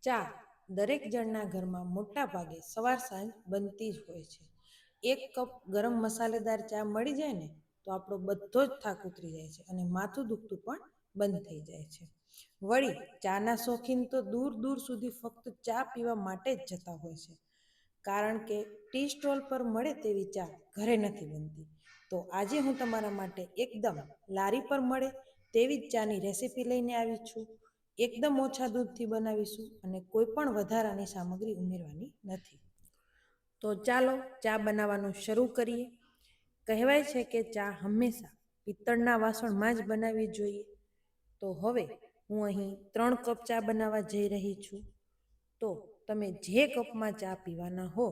ચા દરેક જણના ઘરમાં મોટા ભાગે સવાર સાંજ બનતી જ હોય છે. એક કપ ગરમ મસાલેદાર ચા મળી જાય ને તો આપણો બધો જ થાક ઉતરી જાય છે અને માથું દુખતું પણ બંધ થઈ જાય છે. વળી ચાના શોખીન તો દૂર દૂર સુધી ફક્ત ચા પીવા માટે જ જતા હોય છે. કારણ કે ટી સ્ટોલ પર મળે તેવી ચા ઘરે નથી બનતી. તો આજે હું તમારા માટે એકદમ લારી પર મળે તેવી જ ચાની રેસીપી લઈને આવી છું. એકદમ ઓછા દૂધથી બનાવીશું અને કોઈ પણ વધારાની સામગ્રી ઉમેરવાની નથી. તો ચાલો ચા બનાવવાનું શરૂ કરીએ. કહેવાય છે કે ચા હંમેશા પિત્તળના વાસણમાં જ બનાવવી જોઈએ. તો હવે હું અહીં 3 કપ ચા બનાવવા જઈ રહી છું. તો તમે જે કપમાં ચા પીવાના હો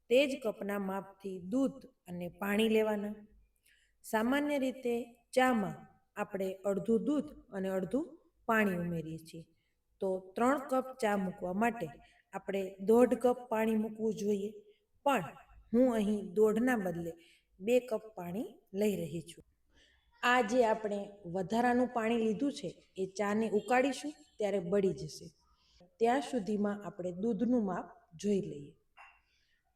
તે જ કપના માપથી દૂધ અને પાણી લેવાના. સામાન્ય રીતે ચામાં આપણે અડધું દૂધ અને અડધું પાણી ઉમેરીએ છીએ. તો 3 કપ ચા મૂકવા માટે આપણે 1.5 કપ પાણી મૂકવું જોઈએ. પણ હું અહીં દોઢના બદલે 2 કપ પાણી લઈ રહી છું. આ જે આપણે વધારાનું પાણી લીધું છે એ ચાને ઉકાળીશું ત્યારે બળી જશે. ત્યાં સુધીમાં આપણે દૂધનું માપ જોઈ લઈએ.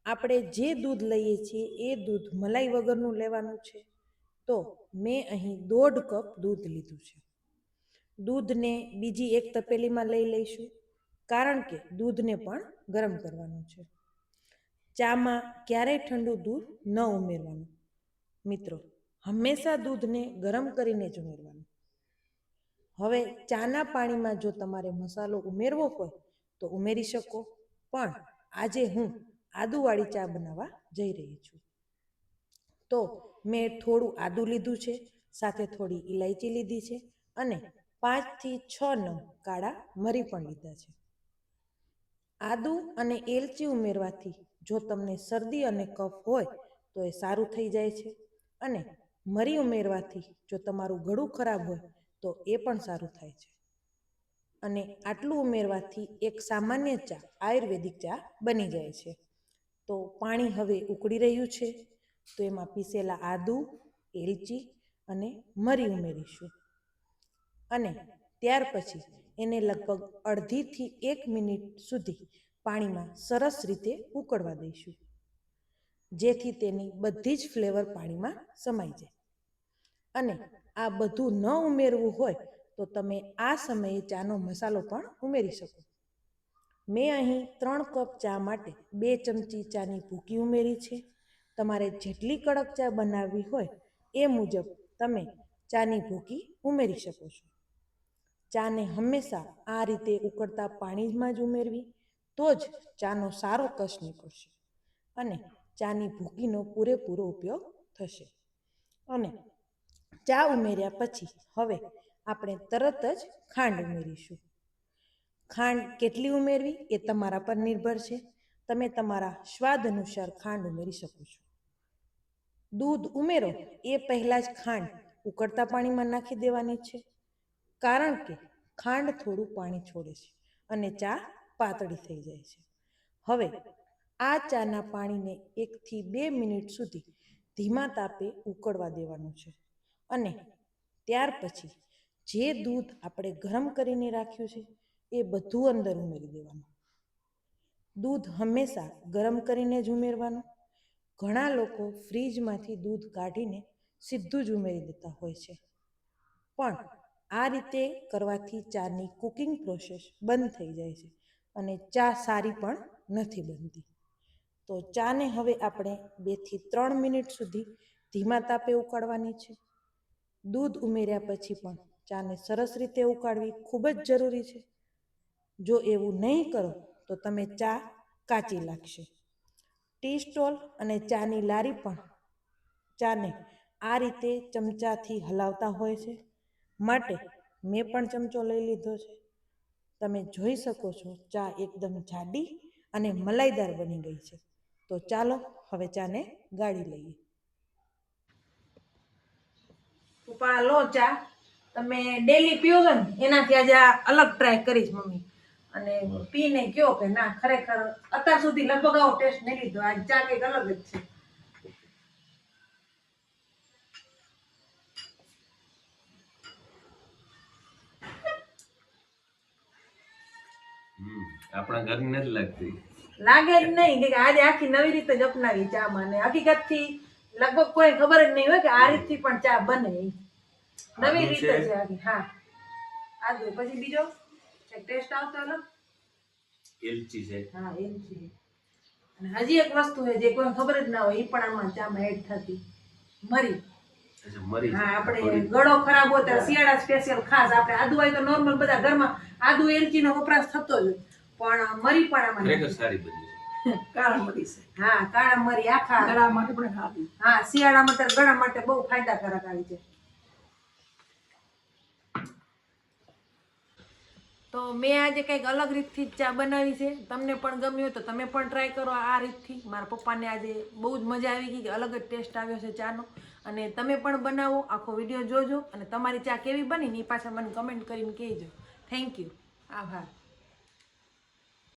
આપણે જે દૂધ લઈએ છીએ એ દૂધ મલાઈ વગરનું લેવાનું છે. તો મેં અહીં 1.5 કપ દૂધ લીધું છે. દૂધને બીજી એક તપેલીમાં લઈ લઈશું, કારણ કે દૂધને પણ ગરમ કરવાનું છે. ચામાં ક્યારેય ઠંડુ દૂધ ન ઉમેરવાનું. મિત્રો, હંમેશા દૂધને ગરમ કરીને જ ઉમેરવાનું. હવે ચાના પાણીમાં જો તમારે મસાલો ઉમેરવો હોય તો ઉમેરી શકો, પણ આજે હું આદુવાળી ચા બનાવવા જઈ રહી છું. તો મેં થોડું આદુ લીધું છે, સાથે થોડી ઇલાયચી લીધી છે અને 5 થી 6 નંગ કાળા મરી પણ લીધા છે. આદુ અને એલચી ઉમેરવાથી જો તમને શરદી અને કફ હોય તો એ સારું થઈ જાય છે, અને મરી ઉમેરવાથી જો તમારું ગળું ખરાબ હોય તો એ પણ સારું થાય છે. અને આટલું ઉમેરવાથી એક સામાન્ય ચા આયુર્વેદિક ચા બની જાય છે. તો પાણી હવે ઉકળી રહ્યું છે, તો એમાં પીસેલા આદુ, એલચી અને મરી ઉમેરીશું. અને ત્યાર પછી એને લગભગ અડધીથી 1 મિનિટ સુધી પાણીમાં સરસ રીતે ઉકળવા દઈશું, જેથી તેની બધી જ ફ્લેવર પાણીમાં સમાઈ જાય. અને આ બધું ન ઉમેરવું હોય તો તમે આ સમયે ચાનો મસાલો પણ ઉમેરી શકો. મેં અહીં 3 કપ ચા માટે 2 ચમચી ચાની ભૂકી ઉમેરી છે. તમારે જેટલી કડક ચા બનાવવી હોય એ મુજબ તમે ચાની ભૂકી ઉમેરી શકો છો. ચાને હંમેશા આ રીતે ઉકળતા પાણીમાં જ ઉમેરવી, તો જ ચાનો સારો કસ નીકળશે અને ચાની ભૂકીનો પૂરેપૂરો ઉપયોગ થશે. અને ચા ઉમેર્યા પછી હવે આપણે તરત જ ખાંડ ઉમેરીશું. ખાંડ કેટલી ઉમેરવી એ તમારા પર નિર્ભર છે. તમે તમારા સ્વાદ અનુસાર ખાંડ ઉમેરી શકો છો. દૂધ ઉમેરો એ પહેલાં જ ખાંડ ઉકળતા પાણીમાં નાખી દેવાની છે, કારણ કે ખાંડ થોડું પાણી છોડે છે અને ચા પાતળી થઈ જાય છે. હવે આ ચાના પાણીને 1 થી 2 મિનિટ સુધી ધીમા તાપે ઉકળવા દેવાનું છે. અને ત્યાર પછી જે દૂધ આપણે ગરમ કરીને રાખ્યું છે એ બધું અંદર ઉમેરી દેવાનું. દૂધ હંમેશા ગરમ કરીને જ ઉમેરવાનું. ઘણા લોકો ફ્રીજમાંથી દૂધ કાઢીને સીધું જ ઉમેરી દેતા હોય છે, પણ આ રીતે કરવાથી ચાની કુકિંગ પ્રોસેસ બંધ થઈ જાય છે અને ચા સારી પણ નથી બનતી. તો ચાને હવે આપણે 2 થી 3 મિનિટ સુધી ધીમા તાપે ઉકાળવાની છે. દૂધ ઉમેર્યા પછી પણ ચાને સરસ રીતે ઉકાળવી ખૂબ જ જરૂરી છે. જો એવું નહીં કરો તો તમે ચા કાચી લાગશે. ટી સ્ટોલ અને ચાની લારી પણ ચાને આ રીતે ચમચાથી હલાવતા હોય છે, માટે મેં પણ ચમચો લઈ લીધો છે. તમે જોઈ શકો છો ચા એકદમ જાડી અને મલાઈદાર બની ગઈ છે. તો ચાલો હવે ચાને ગાળી લઈએ. પપ્પા લો ચા, તમે ડેલી પીઓ છો ને એનાથી આજે આ અલગ ટ્રાય કરીશ મમ્મી. અને પીને કયો કે ના ખરેખર અત્યાર સુધી લગભગ આવો ટેસ્ટ નહીં લીધો, આ ચા કંઈક અલગ જ છે. આપણા ઘરની નથી લાગતી. લાગે જ નહીં કે આજે આખી નવી રીતે જ અપનાવી ચામાં ને હકીકતથી લગભગ કોઈ ખબર જ નહીં હોય કે આ રીતથી પણ ચા બને નવી રીતે છે આખી. હા આદુ પછી બીજો એક ટેસ્ટ આવતો અલગ એલચી છે. હા એલચી. અને હજી એક વસ્તુ છે જે કોઈ ખબર જ ના હોય એ પણ આમાં ચામાં એડ થતી મરી. હા આપણે ગળો ખરાબ હોય ત્યારે શિયાળા સ્પેશિયલ ખાસ આપણે આદુ હોય તો નોર્મલ બધા ઘરમાં આદુ એલચીનો વપરાશ થતો જ હોય પણ મરી પણ આમાં ખરેખર સારી બની છે. કાળા મરી છે. હા કાળા મરી આખા ગળા માટે પણ ખાવી. હા શિયાળામાં ત્યારે ગળા માટે બહુ ફાયદાકારક આવી છે. તો મેં આજે કંઈક અલગ રીતથી જ ચા બનાવી છે. તમને પણ ગમ્યું હોય તો તમે પણ ટ્રાય કરો આ રીતથી. મારા પપ્પાને આજે બહુ જ મજા આવી ગઈ કે અલગ જ ટેસ્ટ આવ્યો છે ચાનો. અને તમે પણ બનાવો, આખો વિડીયો જોજો અને તમારી ચા કેવી બની ને એ પાછા મને કમેન્ટ કરીને કહેજો. થેન્ક યુ, આભાર.